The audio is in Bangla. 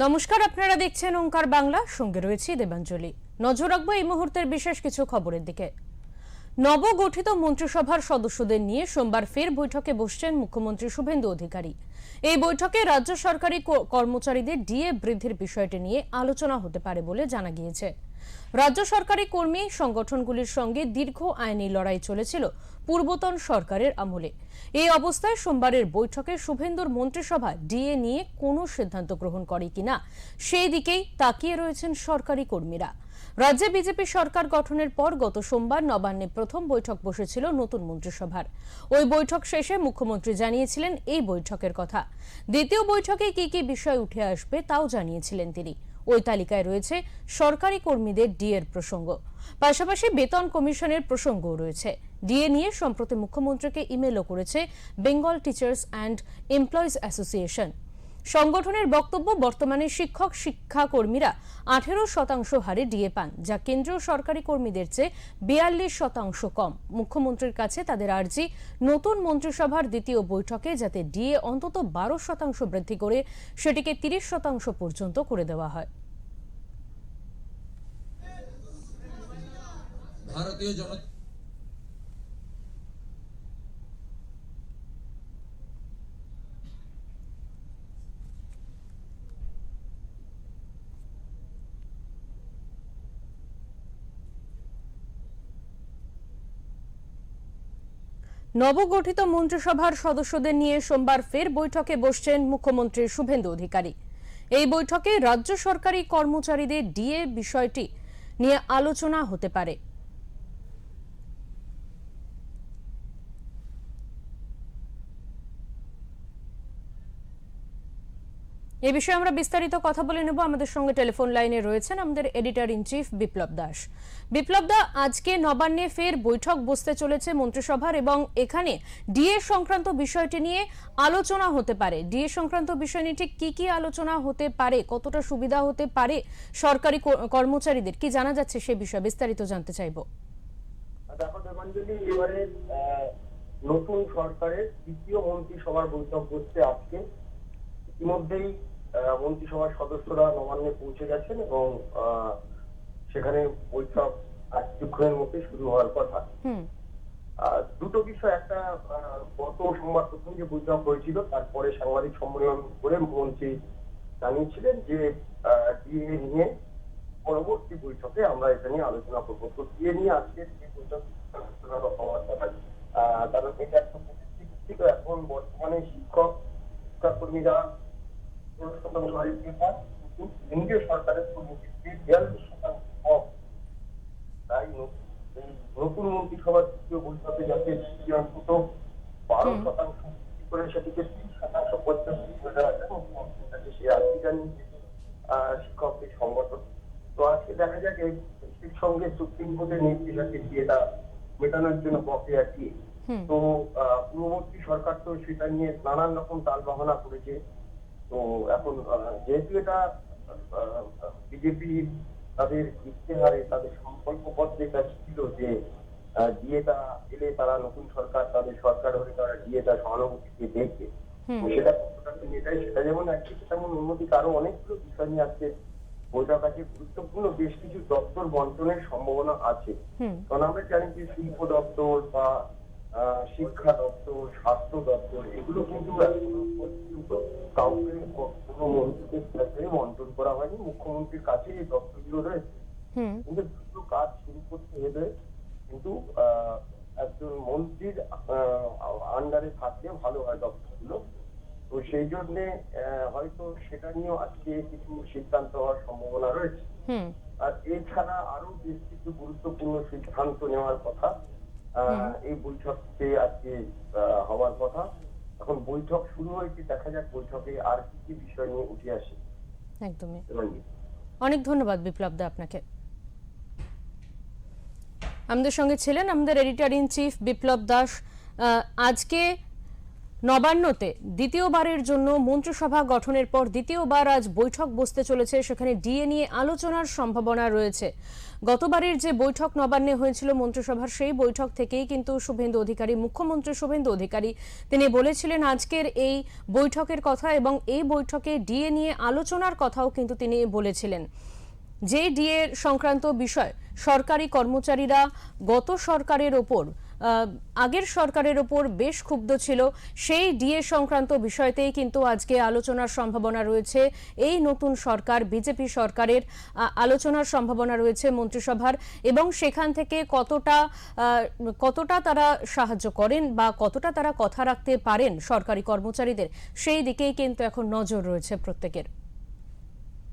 নমস্কার, আপনারা দেখছেন ওঙ্কার বাংলা, সঙ্গে রয়েছে দেবাঞ্জলি। নজর রাখবো এই মুহূর্তের বিশেষ কিছু খবরের দিকে। নবগঠিত মন্ত্রিসভার সদস্যদের নিয়ে সোমবার ফের বৈঠকে বসছেন মুখ্যমন্ত্রী শুভেন্দু অধিকারী। এই বৈঠকে রাজ্য সরকারি কর্মচারীদের ডিএ বৃদ্ধির বিষয়টি নিয়ে আলোচনা হতে পারে বলে জানা গিয়েছে। রাজ্য সরকারি কর্মী সংগঠনগুলির সঙ্গে দীর্ঘ আইনি লড়াই চলেছিল পূর্বতন সরকারের আমলে। এই অবস্থায় সোমবারের বৈঠকে শুভেন্দুর মন্ত্রিসভা ডিএ নিয়ে কোনো সিদ্ধান্ত গ্রহণ করে কিনা সেই দিকেই তাকিয়ে রয়েছেন সরকারি কর্মীরা। রাজ্যে বিজেপি সরকার গঠনের পর গত সোমবার নবান্নে প্রথম বৈঠক বসেছিল নতুন মন্ত্রিসভার। ওই বৈঠক শেষে মুখ্যমন্ত্রী জানিয়েছিলেন এই বৈঠকের কথা। দ্বিতীয় বৈঠকে কি কি বিষয় উঠে আসবে তাও জানিয়েছিলেন তিনি। ওই তালিকায় রয়েছে সরকারি কর্মীদের ডিএর প্রসঙ্গ, পাশাপাশি বেতন কমিশনের প্রসঙ্গও রয়েছে। ডিএ নিয়ে সম্প্রতি মুখ্যমন্ত্রীকে ইমেলও করেছে Bengal teachers and employees association. সংগঠনের বক্তব্য, বর্তমানে শিক্ষক শিক্ষাকর্মীরা 18% হারে ডিএ পান, যা কেন্দ্রীয় সরকারি কর্মীদের চেয়ে 42% কম। মুখ্যমন্ত্রীর কাছে তাদের আর্জি, নতুন মন্ত্রিসভার দ্বিতীয় বৈঠকে যাতে ডিএ অন্তত 12% বৃদ্ধি করে সেটিকে 30% পর্যন্ত করে দেওয়া হয়। ভারতীয় জনতা নবগঠিত মন্ত্রিসভার সদস্যদের নিয়ে সোমবার ফের বৈঠকে বসছেন মুখ্যমন্ত্রী শুভেন্দু অধিকারী। এই বৈঠকে রাজ্য সরকারি কর্মচারীদের ডিএ বিষয়টি নিয়ে আলোচনা হতে পারে। এই বিষয়ে আমরা বিস্তারিত কথা বলে নেব। আমাদের সঙ্গে টেলিফোন লাইনে রয়েছেন আমাদের এডিটর ইন চিফ বিপ্লব দাস। বিপ্লব দা, আজকে নবান্নে ফের বৈঠক বসতে চলেছে মন্ত্রিসভার এবং এখানে ডিএ সংক্রান্ত বিষয়টি নিয়ে আলোচনা হতে পারে। ডিএ সংক্রান্ত বিষয় নিয়ে ঠিক কি কি আলোচনা হতে পারে, কতটা সুবিধা হতে পারে সরকারি কর্মচারীদের, কি জানা যাচ্ছে সে বিষয়ে বিস্তারিত জানতে চাইবো। দেখো দেবাঞ্জলি, এবারে নতুন সরকারের দ্বিতীয় মন্ত্রিসভার বৈঠক বসছে আজকে। ইতিমধ্যেই মন্ত্রিসভার সদস্যরা নবান্নে পৌঁছে গেছেন এবং সেখানে বৈঠক আজ কিছুক্ষণের মধ্যে শুরু হওয়ার কথা। দুটো বিষয়, একটা গত সোমবার প্রথম যে বৈঠক হয়েছিল তারপরে সাংবাদিক সম্মেলন করে মুখ্যমন্ত্রী জানিয়েছিলেন যে ডিএ নিয়ে পরবর্তী বৈঠকে আমরা এটা নিয়ে আলোচনা করবো। তো ডিএ নিয়ে আজকে যে বৈঠক হওয়ার কথা, কারণ এটা একটা পরিস্থিতি। এখন বর্তমানে শিক্ষক শিক্ষাকর্মীরা কেন্দ্রীয় সরকারের 42% কম। তাই নতুন মন্ত্রিসভার তৃতীয় বৈঠকে যাতে অন্তত 12% করে সেটিকে 30% পর্যন্ত সে আর্থিক শিক্ষকদের সংগঠন। তো আজকে দেখা যাক এর সঙ্গে সুপ্রিম কোর্টের নির্দেশ আছে এটা মেটানোর জন্য বকেয়া দিয়ে। তো পূর্ববর্তী সরকার তো সেটা নিয়ে নানান রকম টাল বাহানা করেছে। তো এখন যেহেতু এটা বিজেপি তাদের ইশতেহারে, তাদের সংকল্পপত্রে এটা ছিল যে ডিএটা এলে তারা নতুন সরকার, তাদের সরকার হলে তারা ডিএটা সহানুভূতি দিয়ে দেখবে, সেটা কতটা এটাই, সেটা যেমন একদিকে তেমন অন্যদিকে আরো অনেকগুলো বিষয় নিয়ে আজকে বৈঠক আছে। গুরুত্বপূর্ণ বেশ কিছু দপ্তর বন্টনের সম্ভাবনা আছে, কারণ আমরা জানি যে শিল্প দপ্তর বা শিক্ষা দপ্তর, স্বাস্থ্য দপ্তর, এগুলো কিন্তু কাউকে কোনো মন্ত্রীকে বন্টন করা হয়নি। মুখ্যমন্ত্রীর কাছে এই দপ্তরগুলো রয়েছে, কিন্তু দুটো কাজ শুরু করতে হলে কিন্তু একজন মন্ত্রীর আন্ডারে থাকলে ভালো হয় দপ্তরগুলো। তো সেই জন্যে হয়তো সেটা নিয়েও আজকে কিছু সিদ্ধান্ত হওয়ার সম্ভাবনা রয়েছে। আর এছাড়া আরো বেশ কিছু গুরুত্বপূর্ণ সিদ্ধান্ত নেওয়ার কথা এই বৈঠকে আজকে হওয়ার কথা। এখন বৈঠক শুরু হয়েছে, দেখা যাক বৈঠকে আর কি কি বিষয় নিয়ে উঠে আসে। একদমই, অনেক ধন্যবাদ বিপ্লব দা আপনাকে। আমাদের সঙ্গে ছিলেন আমাদের এডিটর ইন চিফ বিপ্লব দাস। আজকে নবান্নতে দ্বিতীয়বারের জন্য মন্ত্রিসভা গঠনের পর দ্বিতীয়বার আজ বৈঠক বসতে চলেছে। সেখানে ডিএ নিয়ে আলোচনার সম্ভাবনা রয়েছে। গতবারের যে বৈঠক নবান্নে হয়েছিল মন্ত্রিসভার, সেই বৈঠক থেকেই কিন্তু শুভেন্দু অধিকারী, মুখ্যমন্ত্রী শুভেন্দু অধিকারী, তিনি বলেছিলেন আজকের এই বৈঠকের কথা এবং এই বৈঠকে ডিএ নিয়ে আলোচনার কথাও কিন্তু তিনি বলেছিলেন। যে ডিএ সংক্রান্ত বিষয়, সরকারি কর্মচারীরা গত সরকারের ওপর, আগের সরকারের ওপর বেশ ক্ষুব্ধ ছিল। সেই ডিএ সংক্রান্ত বিষয়তেই কিন্তু আজকে আলোচনার সম্ভাবনা রয়েছে। এই নতুন সরকার, বিজেপি সরকারের আলোচনার সম্ভাবনা রয়েছে মন্ত্রিসভার, এবং সেখান থেকে কতটা তারা সাহায্য করেন বা কতটা তারা কথা রাখতে পারেন সরকারি কর্মচারীদের, সেই দিকেই কিন্তু এখন নজর রয়েছে প্রত্যেকের।